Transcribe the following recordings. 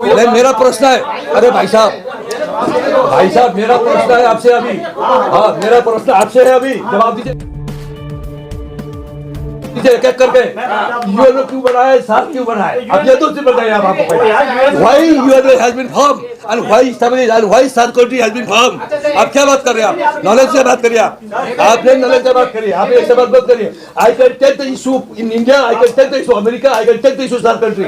नहीं, मेरा प्रश्न है, अरे भाई साहब मेरा प्रश्न है आपसे अभी। हाँ, मेरा प्रश्न आपसे है अभी, जवाब दीजिए एक एक करके। यूएनओ क्यों बनाया, साथ क्यों बनाया, अब ये तो बताइए आप आपको। Why UNO has been form and why establish and why south country has been form. आप क्या बात कर रहे हैं, आप नॉलेज से बात करिए। आपने नॉलेज से बात करिए, आप ऐसे बात मत करिए। I can take the issue in India, I can take the issue America, I can take the issue south country.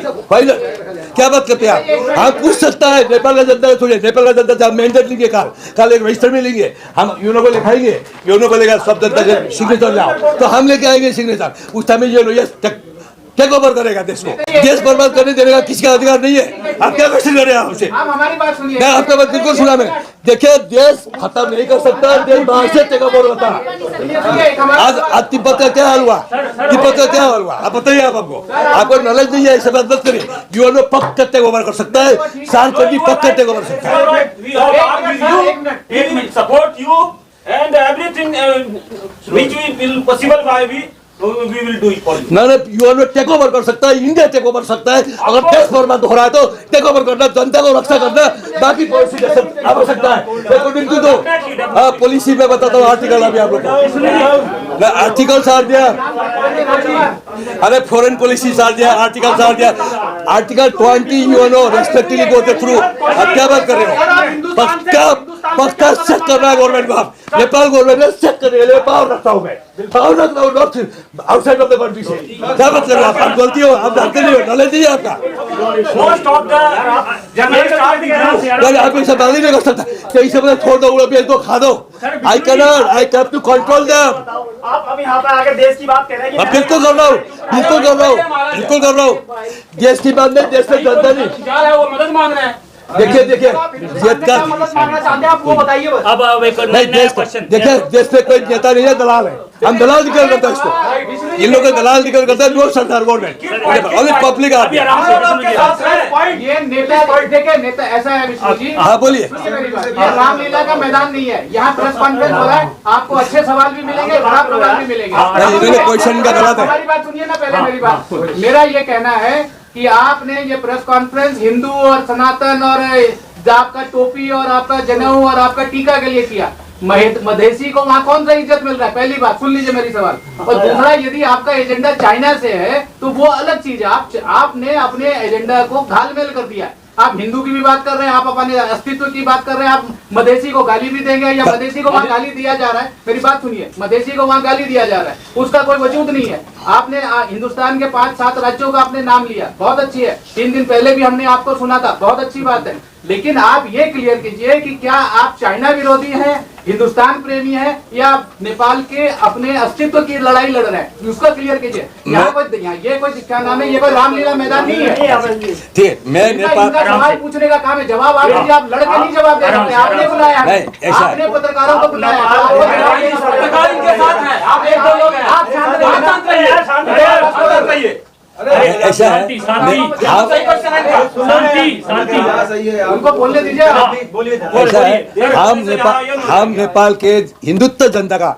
क्या बात करते हैं आप? हाँ, पूछ सकता है नेपाल का जनता को। छोड़िए, नेपाल का जनता से हम मैंडेट लेंगे, कल एक रजिस्टर में लेंगे, हम यूनो को लिखाएंगे, यूनो को लेकर सब जनता के सिग्नेचर लाओ, तो हम लेके आएंगे सिग्नेचर। उस टाइम ये टेक ओवर करेगा देश को। देश बर्बाद करने देने का किसी का अधिकार नहीं है। आप क्या क्वेश्चन कर रहे हैं हमसे? आप हमारी बात सुनिए। मैं आपका बात बिल्कुल सुना। मैं देखिए, देश खत्म नहीं कर सकता, देश बाहर से टेक ओवर होता। आज तिब्बत का क्या हाल हुआ, तिब्बत का क्या हाल हुआ, आप बताइए। आपको नॉलेज नहीं है, ऐसे बात मत करिए। यूएनओ पक्का टेक ओवर कर सकता है, साल कभी पक्का टेक ओवर कर सकता है। Support you and everything which we will possible by we will do it for you. ना यूएनओ टेक ओवर कर सकता है, इंडिया टेक ओवर सकता है। अगर देश बर्बाद हो रहा है तो टेक ओवर करना, जनता को रक्षा करना, बाकी पॉलिसी आवश्यकता है। अकॉर्डिंग टू दो पॉलिसी में बताता हूँ आर्टिकल, अभी आप लोग को आर्टिकल सार दिया, अरे फॉरेन पॉलिसी सार दिया, आर्टिकल सार दिया। Article 20 UNO respectively go through. आप क्या बात कर रहे हो? पक्का चेक करना है गवर्नमेंट को। आप नेपाल गवर्नमेंट ने चेक कर रहे, पावर रखता हूँ मैं, पावर रखता हूँ not outside of the country से। क्या बात कर रहे हो आप? गलती हो, आप जानते नहीं हो, नॉलेज नहीं है आपका। Most of the journalists are the आप ऐसा बात नहीं कर सकता, कहीं से मतलब छोड़ दो, उड़ा भी तो खा दो। I can to control them. आप अभी यहाँ पर आकर देश की बात कर रहे हैं। अब बिल्कुल कर रहा हूँ, बिल्कुल कर रहा हूँ, बिल्कुल कर रहा हूँ। देश की बात नहीं, देश में जनता नहीं। क्या है वो मदद मांग रहे हैं। देखिए जेद का मदद मांगना चाहते हैं आप वो बताइए बस। अब एक नहीं, नया क्वेश्चन। देखिए देश में कोई नेता नहीं है, दलाल है। हम दलाल निकल करते हैं इसको, इन लोगों के दलाल निकल करते हैं। नो सरकार गवर्नमेंट ओनली पब्लिक आदमी। ये नेता देखे नेता ऐसा है विष्णु जी। हाँ बोलिए। ये रामलीला का मैदान नहीं है, यहाँ प्रेस कॉन्फ्रेंस हो रहा है, आपको अच्छे सवाल भी मिलेंगे, खराब सवाल भी मिलेंगे। क्वेश्चन का गलत है। हमारी बात सुनिए ना, पहले मेरी बात। मेरा ये कहना है कि आपने ये प्रेस कॉन्फ्रेंस हिंदू और सनातन और आपका टोपी और आपका जनेऊ और आपका टीका के लिए किया। मधेसी को वहाँ कौन सा इज्जत मिल रहा है? पहली बात सुन लीजिए मेरी सवाल। और दूसरा, यदि आपका एजेंडा चाइना से है तो वो अलग चीज है। आपने अपने एजेंडा को घालमेल कर दिया। आप हिंदू की भी बात कर रहे हैं, आप अपने अस्तित्व की बात कर रहे हैं, आप मधेसी को गाली भी देंगे या मधेसी को वहाँ गाली दिया जा रहा है। मेरी बात सुनिए, मधेसी को वहाँ गाली दिया जा रहा है, उसका कोई वजूद नहीं है। आपने हिंदुस्तान के 5-7 राज्यों का आपने नाम लिया, बहुत अच्छी है। 3 दिन पहले भी हमने आपको सुना था, बहुत अच्छी बात है। लेकिन आप ये क्लियर कीजिए कि क्या आप चाइना विरोधी हैं, हिंदुस्तान प्रेमी है, या नेपाल के अपने अस्तित्व की लड़ाई लड़ रहे हैं, उसका क्लियर कीजिए। यहाँ कोई ये कोई क्या नाम है, ये कोई रामलीला मैदान नहीं है। ठीक, मैं नेपाल सवाल पूछने का काम है, जवाब आप दीजिए। आप लड़के नहीं जवाब दे सकते, आपने बुलाया है, आपने पत्रकारों को बुलाया है। पत्रकार इनके साथ है, आप एक दो लोग हैं, आप शांत रहिए। ऐसा है, उनको बोलने दीजिए। ऐसा है, हम नेपाल के हिंदुत्व जनता का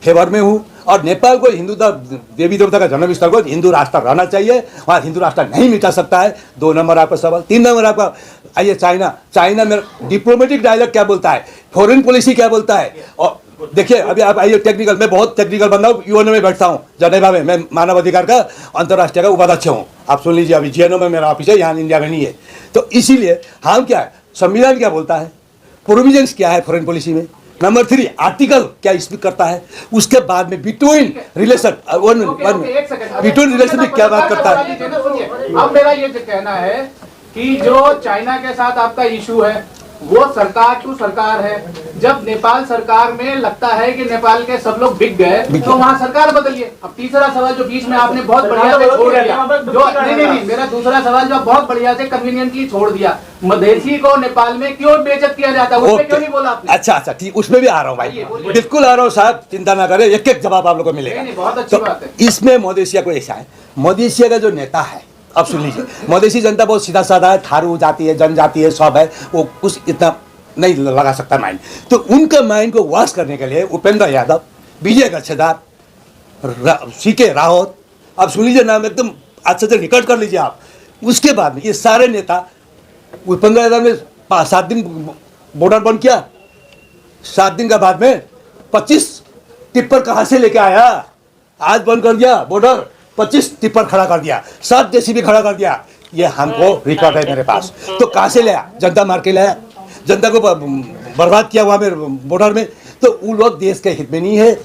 फेवर में हूँ, और नेपाल को हिंदू देवी देवता का जन्म स्थल को हिंदू राष्ट्र रहना चाहिए। वहाँ हिंदू राष्ट्र नहीं मिटा सकता है। 2 नंबर आपका सवाल। 3 नंबर आपका आइए, चाइना में डिप्लोमेटिक डायलॉग क्या बोलता है, फॉरेन पॉलिसी क्या बोलता है। और देखिए, अभी आप आइए टेक्निकल, मैं बहुत टेक्निकल बंदा हूँ, यूएनओ में बैठता हूँ जनेवा में, मैं मानव अधिकार का अंतर्राष्ट्रीय का उपाध्यक्ष हूँ। आप सुन लीजिए, अभी जीएनओ में मेरा ऑफिस है, यहाँ इंडिया में नहीं है। तो इसीलिए हम क्या है, संविधान क्या बोलता है, प्रोविजंस क्या है फॉरेन पॉलिसी में, नंबर 3 आर्टिकल क्या स्पीक करता है, उसके बाद में बिटवीन रिलेशन में क्या बात करता है। अब मेरा ये कहना है कि जो चाइना के साथ आपका इशू है वो सरकार टू सरकार है। जब नेपाल सरकार में लगता है कि नेपाल के सब लोग बिक गए तो वहाँ सरकार बदलिए। अब तीसरा सवाल जो बीच में आपने बहुत बढ़िया से छोड़ दिया, जो नहीं, मेरा दूसरा सवाल जो बहुत बढ़िया से कन्वीनियंटली छोड़ दिया, मधेसी को नेपाल में क्यों बेइज्जत किया जाता है, उसमें क्यों नहीं बोला आपने? अच्छा ठीक, उसमें भी आ रहा हूँ भाई, बिल्कुल आ रहा हूँ साहब, चिंता ना करें, एक जवाब आप लोगों को मिलेगा। बहुत अच्छी बात है। इसमें मधेसिया को ऐसा है, मधेसिया का जो नेता है, अब सुन लीजिए, मधेसी जनता बहुत सीधा साधा है, थारू जाति है, जनजाति है, सब है, वो कुछ इतना नहीं लगा सकता माइंड। तो उनका माइंड को वॉश करने के लिए उपेंद्र यादव, विजय गच्छेदार, सीके रावत, अब सुन लीजिए नाम एकदम अच्छे से रिकॉर्ड कर लीजिए आप। उसके बाद में ये सारे नेता उस 15,000 में 7 दिन बॉर्डर बंद किया, 7 दिन का बाद में 25 टिप्पर कहाँ से लेके आया? आज बंद कर दिया बॉर्डर, 25 टिप्पर खड़ा कर दिया, 7 जेसीबी खड़ा कर दिया। ये हमको रिकॉर्ड है मेरे पास। तो कहाँ से लाया? जनता मार के लाया, जनता को बर्बाद किया वहाँ में बॉर्डर में। तो वो लोग देश के हित में नहीं है,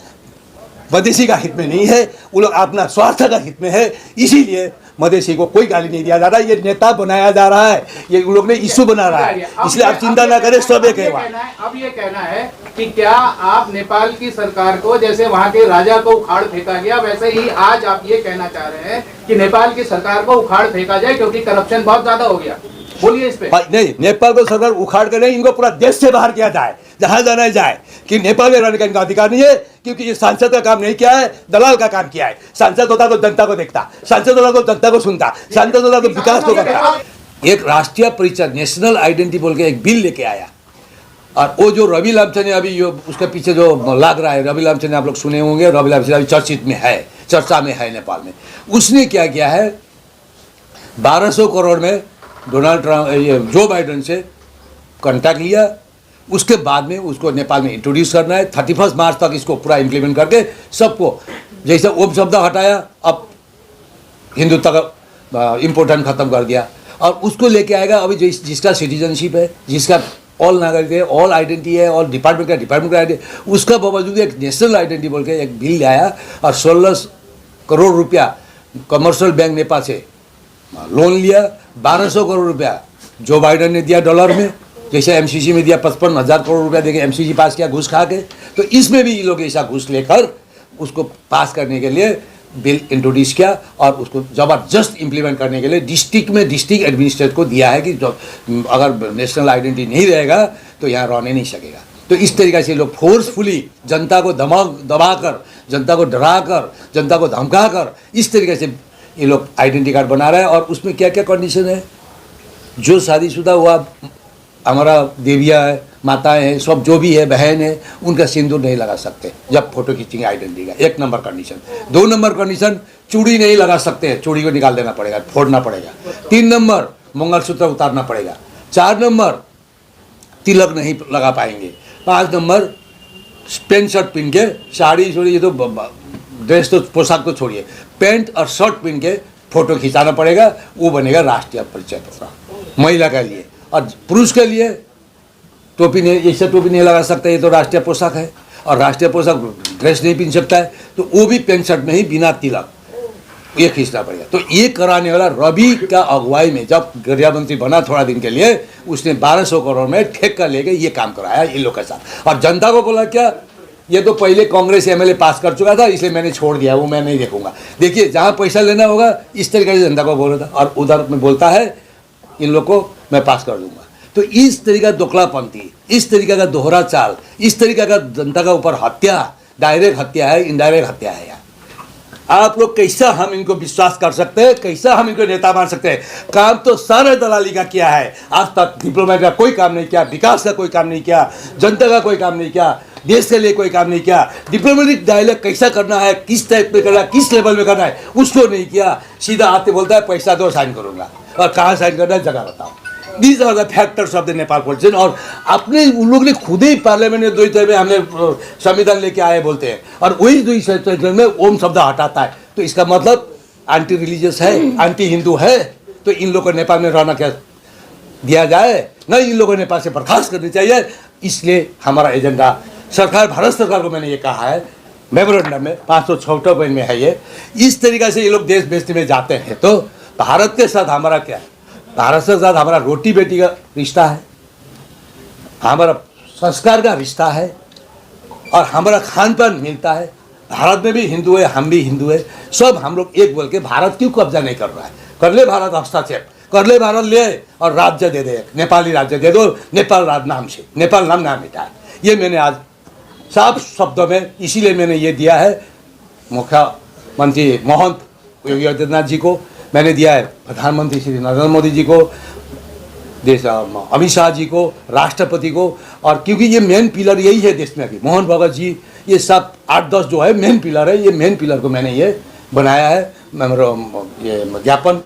मधेसी का हित में नहीं है, वो लोग अपना स्वार्थ का हित में है। इसीलिए मधेसी को कोई गाली नहीं दिया जा रहा है, ये नेता बनाया जा रहा है, ये उन लोग ने इशू बना रहा है। इसलिए आप चिंता ना करें, सब एक है। अब ये कहना है कि क्या आप नेपाल की सरकार को, जैसे वहाँ के राजा को उखाड़ फेंका गया, वैसे ही आज आप ये कहना चाह रहे हैं कि नेपाल की सरकार को उखाड़ फेंका जाए क्योंकि करप्शन बहुत ज्यादा हो गया? बोलिए इस पे। नहीं, नेपाल को सरकार उखाड़ कर नहीं, इनको पूरा देश से बाहर किया जाए, जहां जाना जाए। कि नेपाल में रहने का इनका अधिकार नहीं है, क्योंकि ये सांसद का काम नहीं किया है, दलाल का काम किया है। सांसद होता तो जनता को देखता, सांसद होता तो जनता को सुनता, सांसद होता तो विकास को करता। एक राष्ट्रीय परिचय, नेशनल आइडेंटिटी बोल के एक बिल लेके आया, और वो जो रवि लामचंद ने अभी उसके पीछे जो लग रहा है, रवि लामचंद आप लोग सुने होंगे, रवि लामचंद अभी चर्चित में है, चर्चा में है नेपाल में। उसने क्या किया है, 1200 करोड़ में डोनाल्ड ट्रम्प, जो बाइडेन से कॉन्टैक्ट लिया, उसके बाद में उसको नेपाल में इंट्रोड्यूस करना है। 31 मार्च तक इसको पूरा इम्प्लीमेंट करके सबको, जैसे ओम शब्द हटाया, अब हिंदुत्व का इम्पोर्टेंट खत्म कर दिया, और उसको लेके आएगा। अभी जिसका सिटीजनशिप है, जिसका ऑल नागरिक है, ऑल आइडेंटिटी है, ऑल डिपार्टमेंट का आइडेंटिटी, उसका बावजूद एक नेशनल आइडेंटिटी बोल के एक बिल लाया, और 16 करोड़ रुपया कमर्शियल बैंक नेपाल से लोन लिया। 1200 करोड़ रुपया जो बाइडेन ने दिया डॉलर में, जैसे एमसीसी में दिया 55,000 करोड़ रुपया देके एमसीसी पास किया घूस खा के। तो इसमें भी ये लोग ऐसा घूस लेकर उसको पास करने के लिए बिल इंट्रोड्यूस किया, और उसको ज़बरदस्त इम्प्लीमेंट करने के लिए डिस्ट्रिक्ट में डिस्ट्रिक्ट एडमिनिस्ट्रेटर को दिया है कि जो अगर नेशनल आइडेंटिटी नहीं रहेगा तो यहाँ रहने नहीं सकेगा। तो इस तरीके से लोग फोर्सफुली जनता को दबाकर, जनता को डराकर, जनता को धमकाकर, इस तरीके से ये लोग आइडेंटिटी कार्ड बना रहे हैं। और उसमें क्या क्या कंडीशन है, जो शादीशुदा हुआ हमारा देवियाँ है, माताएं हैं, सब जो भी है, बहन है, उनका सिंदूर नहीं लगा सकते जब फोटो खींचेंगे आइडेंटिटी का। 1 नंबर कंडीशन। 2 नंबर कंडीशन, चूड़ी नहीं लगा सकते, चूड़ी को निकाल देना पड़ेगा, फोड़ना पड़ेगा। 3 नंबर, मंगलसूत्र उतारना पड़ेगा। 4 नंबर, तिलक नहीं लगा पाएंगे। 5 नंबर, पैंट शर्ट पहन के, साड़ी छोड़िए, ये तो ड्रेस तो पोशाक तो छोड़िए, पैंट और शर्ट पहन के फोटो खिंचाना पड़ेगा, वो बनेगा राष्ट्रीय परिचय पत्र महिला के लिए। और पुरुष के लिए टोपी नहीं, ऐसे टोपी नहीं लगा सकता, ये तो राष्ट्रीय पोशाक है, और राष्ट्रीय पोशाक ड्रेस नहीं पहन सकता है, तो वो भी पैंट शर्ट में ही बिना तिलक ये खींचना पड़ेगा। तो ये कराने वाला रवि का अगुवाई में जब गृह मंत्री बना थोड़ा दिन के लिए, उसने 1200 करोड़ में ठेका लेके ये काम कराया इन लोग के साथ। और जनता को बोला क्या, ये तो पहले कांग्रेस एमएलए पास कर चुका था, इसलिए मैंने छोड़ दिया, वो मैं नहीं देखूंगा। देखिए, जहाँ पैसा लेना होगा इस तरीके से जनता को बोला था, और उधर में बोलता है इन लोग को मैं पास कर दूंगा। तो इस तरीका दोकलापंथी, इस तरीके का दोहरा चाल, इस तरीके का जनता का ऊपर हत्या, डायरेक्ट हत्या है, इनडायरेक्ट हत्या है। यार आप लोग कैसा हम इनको विश्वास कर सकते हैं, कैसा हम इनको नेता मान सकते हैं? काम तो सारे दलाली का किया है आज तक। डिप्लोमेट का कोई काम नहीं किया, विकास का कोई काम नहीं किया, जनता का कोई काम नहीं किया, देश के लिए कोई काम नहीं किया। डिप्लोमेटिक डायलॉग कैसा करना है, किस टाइप में करना है, किस लेवल में करना है, उसको नहीं किया। सीधा आते बोलता है पैसा दो साइन करूंगा, और कहाँ साइन करना है जगह बताओ। These are the factors of the Nepal politician. और अपने उन लोग ने खुद ही पार्लियामेंट में 2 तरह में हमने संविधान लेके आए बोलते हैं, और वही 2 में ओम शब्द हटाता है। तो इसका मतलब एंटी रिलीजियस है, एंटी हिंदू है। तो इन लोगों को नेपाल में रहना क्या दिया जाए? नहीं, इन लोगों को नेपाल से बर्खास्त करनी चाहिए। इसलिए हमारा एजेंडा सरकार, भारत सरकार को मैंने ये कहा है मेमोरेंडम में, 506 पॉइंट में है ये। इस तरीके से ये लोग देश बेचने में जाते हैं। तो भारत के साथ हमारा क्या है? भारत के साथ हमारा रोटी बेटी का रिश्ता है, हमारा संस्कार का रिश्ता है, और हमारा खान पान मिलता है। भारत में भी हिंदू है, हम भी हिंदू है, सब हम लोग एक बोल के भारत क्यों कब्जा नहीं कर रहा है? कर ले भारत हस्तक्षेप, कर ले भारत, ले और राज्य दे दे, नेपाली राज्य दे दो, नेपाल राज्य नाम से, नेपाल नाम ना मिटाए। ये मैंने आज साफ शब्दों में, इसीलिए मैंने ये दिया है मुख्यमंत्री मोहन योगी आदित्यनाथ जी को, मैंने दिया है प्रधानमंत्री श्री नरेंद्र मोदी जी को, देश अमित शाह जी को, राष्ट्रपति को। और क्योंकि ये मेन पिलर यही है देश में अभी, मोहन भगत जी, ये सब 8-10 जो है मेन पिलर है, ये मेन पिलर को मैंने ये बनाया है ये ज्ञापन।